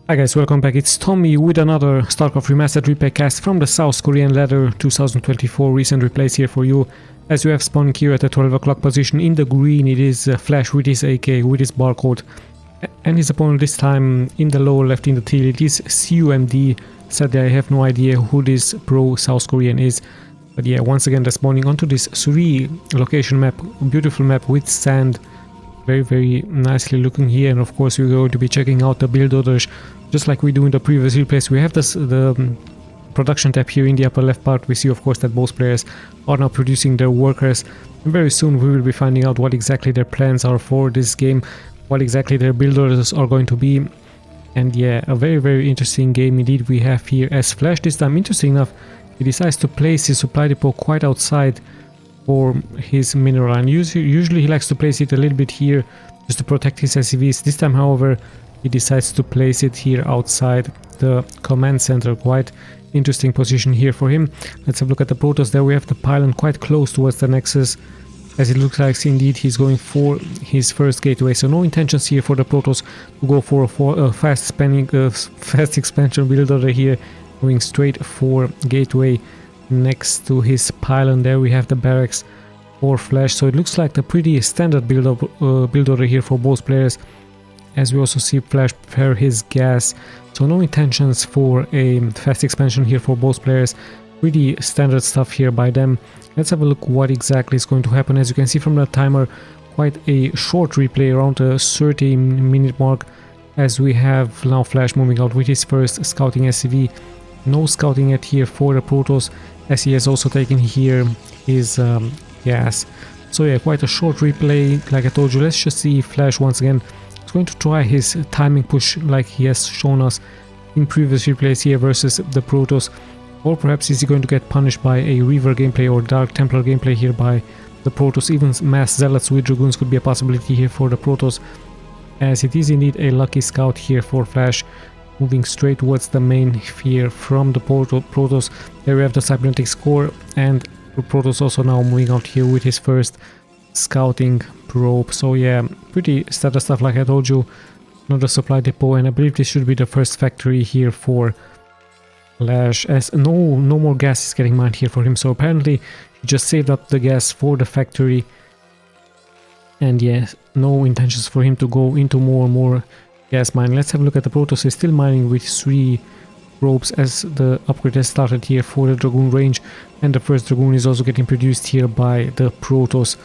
Hi guys, welcome back. It's Tommy with another Starcraft Remastered replay cast from the South Korean ladder 2024 recent replays here for you. As you have spawned here at the 12 o'clock position in the green, it is Flash with his AK, with his barcode. And his opponent this time in the lower left in the teal, it is CUMD. Sadly, I have no idea who this pro South Korean is. But yeah, once again, they're spawning onto this 3 location map, beautiful map with sand. Very nicely looking here, and of course we're going to be checking out the build orders just like we do in the previous replays. We have the production tab here in the upper left part. We see of course that both players are now producing their workers, and very soon we will be finding out what exactly their plans are for this game, what exactly their build orders are going to be. And yeah, a very interesting game indeed we have here, as Flash this time, interesting enough, he decides to place his supply depot quite outside for his mineral, and usually he likes to place it a little bit here just to protect his SCVs. This time however he decides to place it here outside the command center. Quite interesting position here for him. Let's have a look at the Protoss. There we have the pylon quite close towards the Nexus, as it looks like indeed he's going for his first gateway. So no intentions here for the Protoss to go for a fast expansion build order here, going straight for gateway next to his pylon. There we have the barracks for Flash, so it looks like the pretty standard build order here for both players, as we also see Flash prepare his gas. So no intentions for a fast expansion here for both players, pretty standard stuff here by them. Let's have a look what exactly is going to happen. As you can see from the timer, quite a short replay, around a 30-minute mark, as we have now Flash moving out with his first scouting SCV. No scouting yet here for the Protoss, as he has also taken here his gas. So yeah, quite a short replay. Like I told you, let's just see Flash once again is going to try his timing push like he has shown us in previous replays here versus the Protoss, or perhaps is he going to get punished by a Reaver gameplay or Dark Templar gameplay here by the Protoss. Even Mass Zealots with Dragoons could be a possibility here for the Protoss, as it is indeed a lucky scout here for Flash, moving straight towards the main sphere from the Protoss. There we have the cybernetics core, and the Protoss also now moving out here with his first scouting probe. So yeah, pretty standard stuff like I told you. Another supply depot, and I believe this should be the first factory here for Flash, as no more gas is getting mined here for him. So apparently he just saved up the gas for the factory, and yeah, no intentions for him to go into more gas mine. Let's have a look at the Protoss. Is still mining with 3 probes, as the upgrade has started here for the Dragoon range, and the first Dragoon is also getting produced here by the Protoss.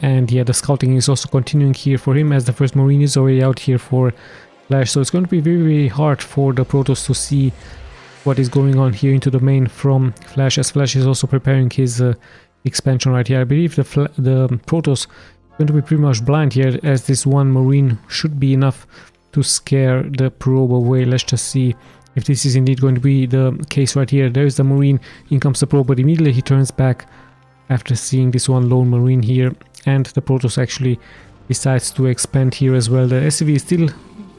And yeah, the scouting is also continuing here for him, as the first Marine is already out here for Flash. So it's going to be very hard for the Protoss to see what is going on here into the main from Flash, as Flash is also preparing his expansion right here. I believe the Protoss going to be pretty much blind here, as this one Marine should be enough to scare the probe away. Let's just see if this is indeed going to be the case right here. There's the Marine, in comes the probe, but immediately he turns back after seeing this one lone Marine here, and the Protoss actually decides to expand here as well. The SCV is still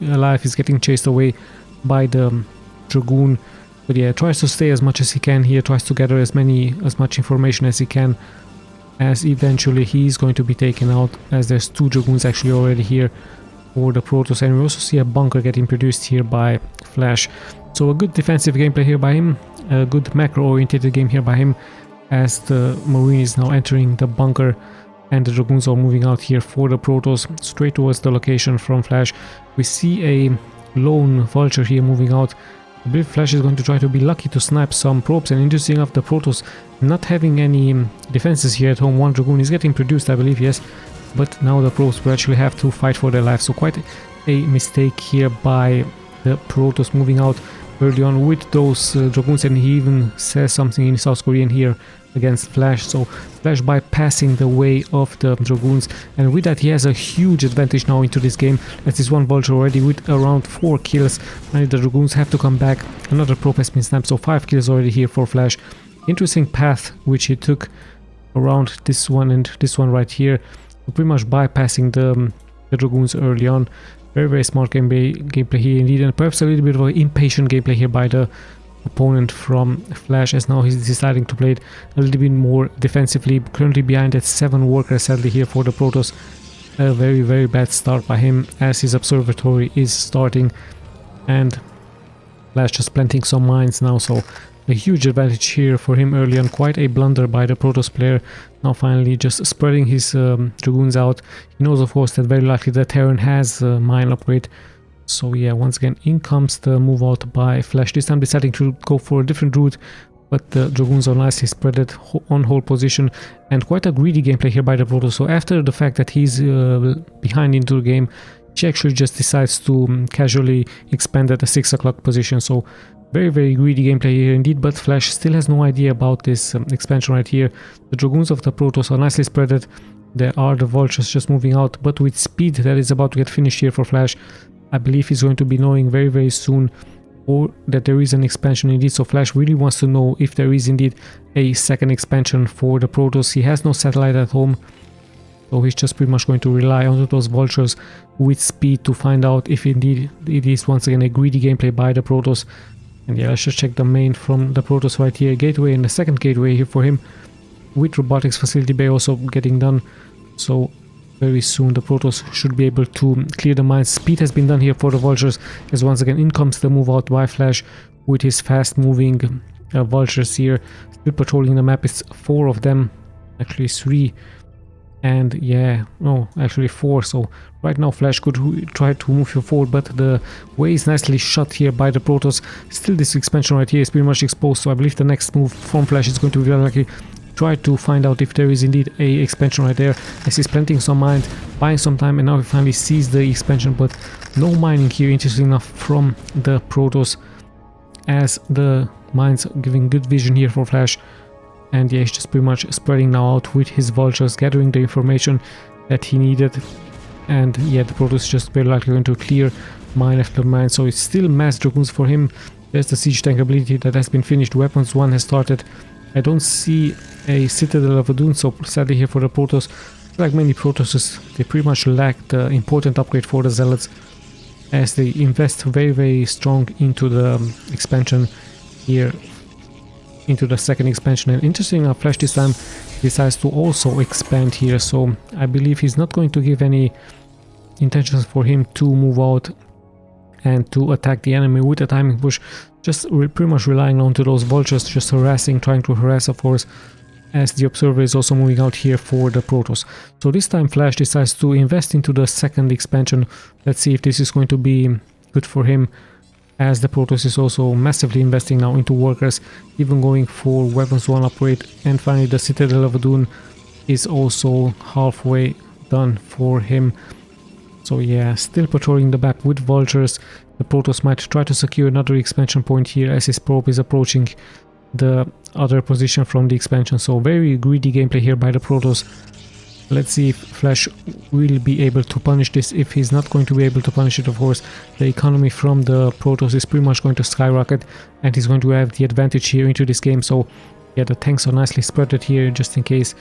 alive, he's getting chased away by the Dragoon, but yeah, tries to stay as much as he can here, tries to gather as much information as he can, as eventually he's going to be taken out, as there's 2 Dragoons actually already here for the Protoss. And we also see a bunker getting produced here by Flash. So a good defensive gameplay here by him, a good macro oriented game here by him, as the Marine is now entering the bunker and the Dragoons are moving out here for the Protoss straight towards the location from Flash. We see a lone Vulture here moving out. I believe Flash is going to try to be lucky to snipe some probes, and interesting enough, the Protoss not having any defenses here at home. 1 Dragoon is getting produced, I believe, yes, but now the probes will actually have to fight for their life. So quite a mistake here by the Protoss, moving out early on with those Dragoons, and he even says something in South Korean here against Flash. So Flash bypassing the way of the Dragoons, and with that he has a huge advantage now into this game, as this one Vulture already with around 4 kills. Now the Dragoons have to come back. Another probe has been snapped, so 5 kills already here for Flash. Interesting path which he took around this one and this one right here, pretty much bypassing the Dragoons early on. Very smart gameplay here indeed, and perhaps a little bit of an impatient gameplay here by the opponent from Flash, as now he's deciding to play it a little bit more defensively. Currently behind at 7 workers sadly here for the Protoss. A very bad start by him, as his observatory is starting and Flash just planting some mines now, so a huge advantage here for him early on. Quite a blunder by the Protoss player. Now finally just spreading his Dragoons out. He knows of course that very likely the Terran has a mine upgrade. So yeah, once again in comes the move out by Flash, this time deciding to go for a different route, but the Dragoons are nicely spreaded on hold position, and quite a greedy gameplay here by the Protoss. So after the fact that he's behind into the game, he actually just decides to casually expand at the 6 o'clock position. So very greedy gameplay here indeed, but Flash still has no idea about this expansion right here. The Dragoons of the Protoss are nicely spreaded. There are the Vultures just moving out, but with speed that is about to get finished here for Flash. I believe he's going to be knowing very soon or that there is an expansion indeed. So Flash really wants to know if there is indeed a second expansion for the Protoss. He has no satellite at home, so he's just pretty much going to rely on those Vultures with speed to find out if indeed it is once again a greedy gameplay by the Protoss. And yeah, let's just check the main from the Protoss right here. Gateway and the second gateway here for him, with robotics facility bay also getting done. So very soon the Protoss should be able to clear the mines. Speed has been done here for the Vultures, as once again in comes the move out by Flash with his fast moving Vultures here, still patrolling the map. It's 4 of them, actually 3, and yeah, no, actually 4. So right now Flash could try to move you forward, but the way is nicely shut here by the Protoss. Still this expansion right here is pretty much exposed, so I believe the next move from Flash is going to be very likely try to find out if there is indeed a expansion right there, as he's planting some mines, buying some time, and now he finally sees the expansion, but no mining here, interesting enough, from the Protoss, as the mines giving good vision here for Flash. And yeah, he's just pretty much spreading now out with his Vultures, gathering the information that he needed. And yeah, the Protoss is just very likely going to clear mine after mine, so it's still mass Dragoons for him. There's the siege tank ability that has been finished, weapons 1 has started. I don't see a Citadel of Adun, so sadly here for the Protoss, like many Protosses, they pretty much lack the important upgrade for the Zealots, as they invest very strong into the expansion here, into the second expansion. And interesting enough, Flash this time decides to also expand here, so I believe he's not going to give any intentions for him to move out and to attack the enemy with a timing push, just pretty much relying on to those Vultures, just harassing, trying to harass of course, as the Observer is also moving out here for the Protoss. So this time Flash decides to invest into the second expansion. Let's see if this is going to be good for him, as the Protoss is also massively investing now into workers, even going for weapons 1 upgrade. And finally the Citadel of Adun is also halfway done for him. So yeah, still patrolling the map with Vultures. The Protoss might try to secure another expansion point here, as his probe is approaching the other position from the expansion. So very greedy gameplay here by the Protoss. Let's see if Flash will be able to punish this. If he's not going to be able to punish it, of course, the economy from the Protoss is pretty much going to skyrocket, and he's going to have the advantage here into this game. So yeah, the tanks are nicely spreaded here, just in case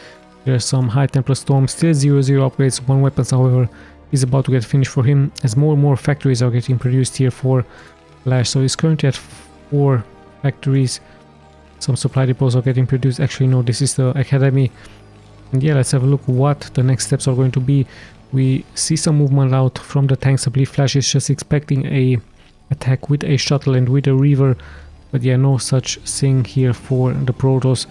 there's some high temperature storms. Still 0-0 upgrades, 1 weapons however is about to get finished for him, as more and more factories are getting produced here for Flash. So he's currently at 4 factories. Some supply depots are getting produced. Actually no, this is the academy. And yeah, let's have a look what the next steps are going to be. We see some movement out from the tanks. I believe Flash is just expecting a attack with a shuttle and with a Reaver, but yeah, no such thing here for the Protoss,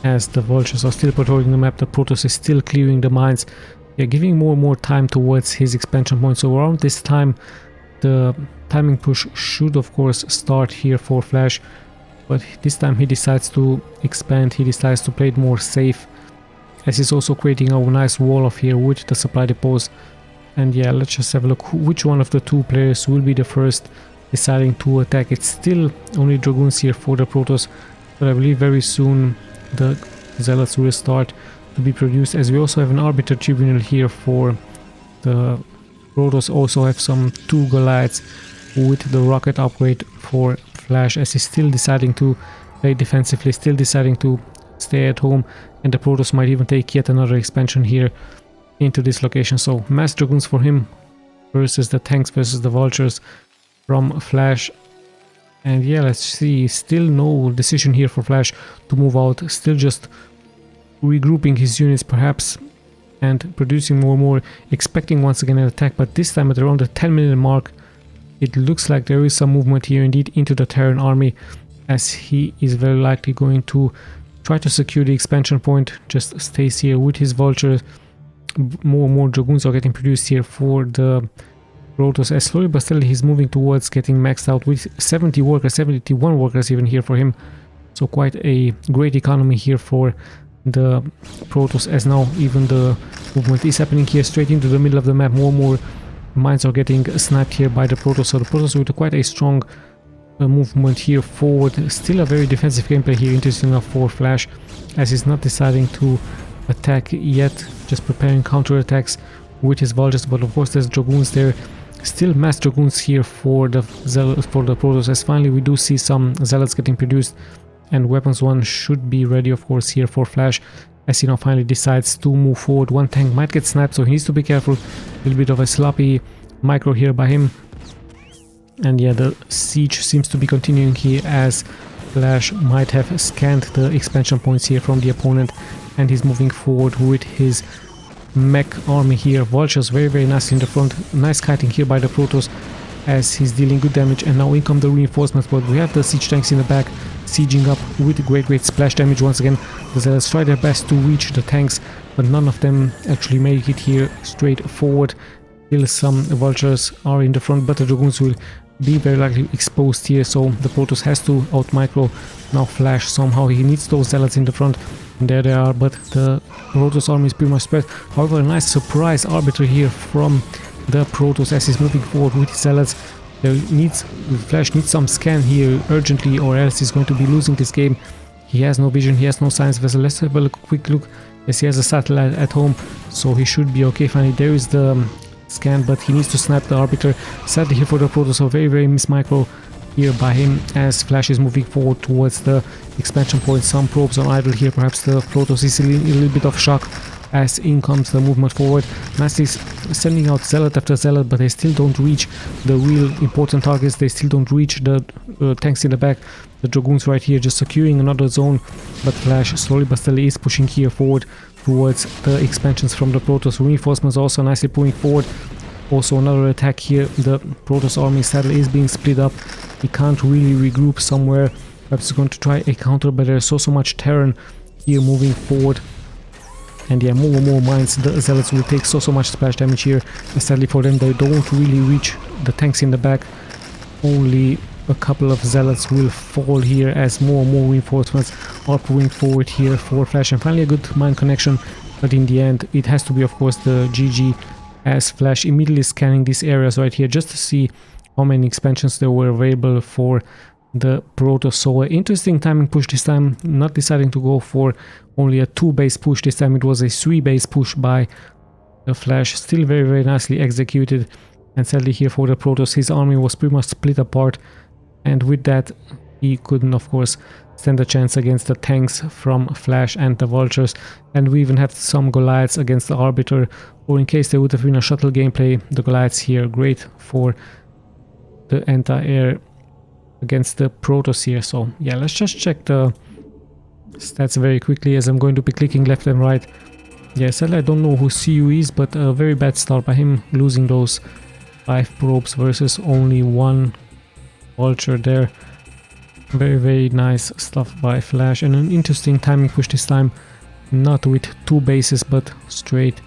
as the Vultures are still patrolling the map. The Protoss is still clearing the mines, yeah, giving more and more time towards his expansion point. So around this time the timing push should of course start here for Flash, but this time he decides to expand. He decides to play it more safe, as he's also creating a nice wall of here with the supply depots. And yeah, let's just have a look which one of the 2 players will be the first deciding to attack. It's still only Dragoons here for the Protoss, but I believe very soon the Zealots will start to be produced, as we also have an Arbiter Tribunal here for the Protoss. Also have some 2 Goliaths with the rocket upgrade for Flash, as he's still deciding to play defensively, still deciding to stay at home, and the Protoss might even take yet another expansion here into this location. So mass Dragoons for him versus the tanks versus the Vultures from Flash. And yeah, let's see, still no decision here for Flash to move out, still just regrouping his units perhaps and producing more and more, expecting once again an attack, but this time at around the 10-minute mark it looks like there is some movement here indeed into the Terran army, as he is very likely going to try to secure the expansion point. Just stays here with his vultures. More and more dragoons are getting produced here for the Protoss, as slowly but steadily he's moving towards getting maxed out with 70 workers, 71 workers even here for him. So quite a great economy here for the Protoss, as now even the movement is happening here straight into the middle of the map. More and more mines are getting sniped here by the Protoss. So the Protoss with quite a strong movement here forward. Still a very defensive gameplay here, interesting enough for Flash, as he's not deciding to attack yet, just preparing counter attacks with his vultures. But of course there's dragoons there, still mass dragoons here for the Protoss, as finally we do see some zealots getting produced, and weapons 1 should be ready of course here for Flash, as he now finally decides to move forward. One tank might get sniped, so he needs to be careful. A little bit of a sloppy micro here by him. And yeah, the siege seems to be continuing here, as Flash might have scanned the expansion points here from the opponent, and he's moving forward with his mech army here. Vultures very nice in the front. Nice kiting here by the Protoss, as he's dealing good damage. And now in come the reinforcements, but we have the siege tanks in the back sieging up with great splash damage. Once again the Zealots try their best to reach the tanks, but none of them actually make it here straight forward. Still some vultures are in the front, but the dragoons will be very likely exposed here, so the Protoss has to out micro now Flash somehow. He needs those zealots in the front, and there they are, but the Protoss army is pretty much spread. However, a nice surprise arbiter here from the Protoss, as he's moving forward with his zealots. Flash needs some scan here urgently, or else he's going to be losing this game. He has no vision, he has no science vessel. Let's have a quick look, as he has a satellite at home, so he should be okay. Finally there is the scan, but he needs to snipe the arbiter. Sadly here for the Protoss, so very miss micro here by him, as Flash is moving forward towards the expansion point. Some probes are idle here, perhaps the Protoss is in a little bit of shock, as in comes the movement forward. Nicely sending out zealot after zealot, but they still don't reach the real important targets. They still don't reach the tanks in the back. The dragoons right here just securing another zone, but Flash slowly but steadily is pushing here forward towards the expansions from the Protoss. Reinforcements also nicely pulling forward. Also another attack here. The Protoss army sadly is being split up. He can't really regroup somewhere. Perhaps he's going to try a counter, but there's so much Terran here moving forward. And yeah, more and more mines. The zealots will take so much splash damage here. And sadly for them, they don't really reach the tanks in the back. Only a couple of zealots will fall here, as more and more reinforcements are pouring forward here for Flash. And finally a good mine connection, but in the end it has to be of course the GG, as Flash immediately scanning these areas right here just to see how many expansions there were available for the Protoss. So an interesting timing push this time, not deciding to go for only a 2-base push this time. It was a 3-base push by the Flash, still very nicely executed. And sadly here for the Protoss, his army was pretty much split apart, and with that he couldn't of course stand a chance against the tanks from Flash and the vultures. And we even had some Goliaths against the arbiter, or in case there would have been a shuttle gameplay, the Goliaths here great for the anti-air against the Protoss here. So yeah, let's just check the stats very quickly, as I'm going to be clicking left and right. Yeah, sadly I don't know who SIU is, but a very bad start by him, losing those 5 probes versus only 1 vulture there. Very nice stuff by Flash, and an interesting timing push this time, not with 2 bases but straight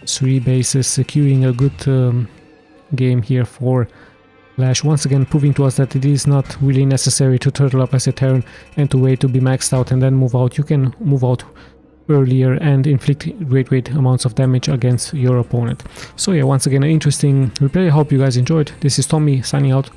3 bases, securing a good game here for Flash. Once again proving to us that it is not really necessary to turtle up as a Terran and to wait to be maxed out and then move out. You can move out earlier and inflict great amounts of damage against your opponent. So yeah, once again an interesting replay. I hope you guys enjoyed. This is Tommy signing out.